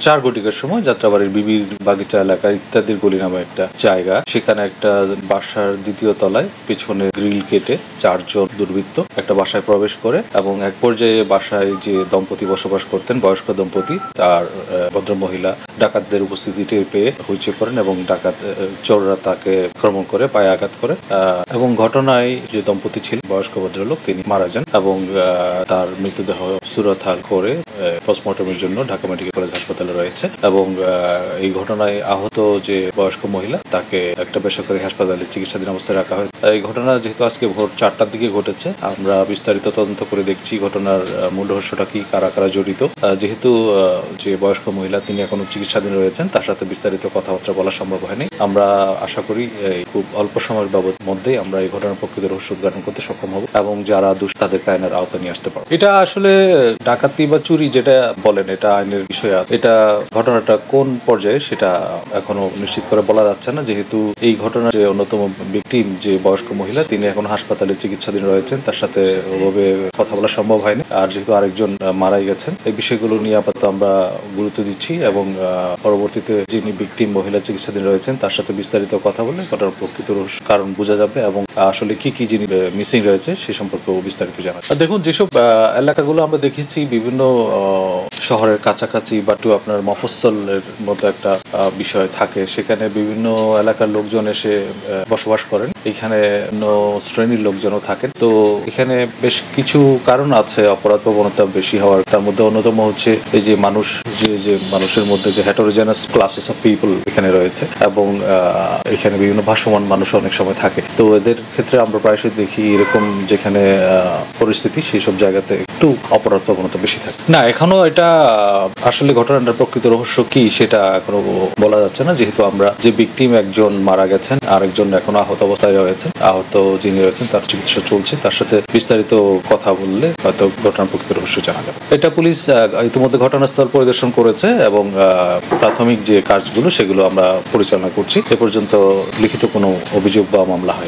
4 ঘটিকার সময় যাত্রাবাড়ির বিবির বাগিচা এলাকা ইত্যাদির গলি নামে একটা জায়গা, সেখানে একটা বাসার দ্বিতীয় তলায় পিছনে গ্রিল কেটে 4 জন দুর্বৃত্ত একটা বাসায় প্রবেশ করে এবং এক পর্যায়ে বাসায় যে দম্পতি বসবাস করতেন, বয়স্ক দম্পতি, তার ভদ্রমহিলা ডাকাতদের উপস্থিতি টের পেয়ে হইচই করেন এবং ডাকাত চোররা তাকে আক্রমণ করে, পায়ে আঘাত করে এবং ঘটনায় যে দম্পতি ছিল বয়স্ক ভদ্রলোক তিনি মারা যান এবং তার মৃতদেহ সুরতহাল করে পোস্টমর্টমের জন্য ঢাকা মেডিকেল কলেজ হাসপাতালে রয়েছে এবং এই ঘটনায় আহত যে বয়স্ক মহিলা তাকে একটা বেসরকারি হাসপাতালে চিকিৎসাধীন অবস্থায় রাখা হয়েছে। এই ঘটনা যেহেতু আজকে ভোর 4টার দিকে ঘটেছে, আমরা বিস্তারিত তদন্ত করে দেখছি ঘটনার মূল রহস্যটা কি, কারা কারা জড়িত। যেহেতু যে বয়স্ক মহিলা তিনি এখনো চিকিৎসাধীন রয়েছেন, তার সাথে বিস্তারিত কথাবার্তা বলা সম্ভব হয়নি। আমরা আশা করি খুব অল্প সময়ের মধ্যেই আমরা এই ঘটনার প্রকৃত রহস্য উদ্ঘাটন করতে সক্ষম হব এবং যারা দোষী তাদেরকে আইনের আওতায় নিয়ে আসতে পারব। এটা আসলে ডাকাতি বা চুরি যেটা বলেন, এটা আইনের বিষয়। এটা ঘটনাটা কোন পর্যায়ে সেটা এখনো নিশ্চিত করে বলা যাচ্ছে না, যেহেতু এই ঘটনার যে অন্যতম ভিকটিম যে বয়স্ক মহিলা তিনি এখন হাসপাতালে চিকিৎসাধীন রয়েছেন, তার সাথে ওভাবে কথা বলা সম্ভব হয়নি। আর যেহেতু আরেকজন মারাই গেছেন, এই বিষয়গুলো নিয়ে আপাতত আমরা গুরুত্ব দিচ্ছি এবং পরবর্তীতে যিনি ভিকটিম মহিলা চিকিৎসাধীন রয়েছেন তার সাথে বিস্তারিত কথা বলে ঘটনার প্রকৃত কারণ বোঝা যাবে এবং আসলে কি কি জিনিস মিসিং রয়েছে সে সম্পর্কে বিস্তারিত জানা। দেখুন, যেসব এলাকাগুলো আমরা দেখেছি বিভিন্ন শহরের কাছাকাছি বা আপনার মফস্বলের মতো একটা বিষয় থাকে, সেখানে বিভিন্ন এলাকার লোকজন এসে বসবাস করেন, এখানে শ্রেণীর লোকজনও থাকেন। তো এখানে বেশ কিছু কারণ আছে অপরাধ প্রবণতা বেশি হওয়ার। তার মধ্যে অন্যতম হচ্ছে এই যে মানুষের মধ্যে যে হেটারোজেনাস ক্লাসেস অফ পিপল এখানে রয়েছে এবং এখানে বিভিন্ন ভাসমান মানুষ অনেক সময় থাকে। তো এদের ক্ষেত্রে আমরা প্রায়শই দেখি এরকম যেখানে পরিস্থিতি সেই সব জায়গাতে একটু অপরাধ প্রবণতা বেশি থাকে। না, এখনো এটা আসলে ঘটনাটার প্রকৃত রহস্য কি সেটা এখনো বলা যাচ্ছে না, যেহেতু আমরা যে ভিকটিম একজন মারা গেছেন, আরেকজন এখনো আহত অবস্থায় রয়েছেন। আহত যিনি রয়েছেন তার চিকিৎসা চলছে, তার সাথে বিস্তারিত কথা বললে হয়তো ঘটনার প্রকৃত রহস্য জানা যাবে। এটা পুলিশ ইতিমধ্যে ঘটনাস্থল পরিদর্শন করেছে এবং প্রাথমিক যে কাজগুলো সেগুলো আমরা পরিচালনা করছি। এ পর্যন্ত লিখিত কোনো অভিযোগ বা মামলা হয়।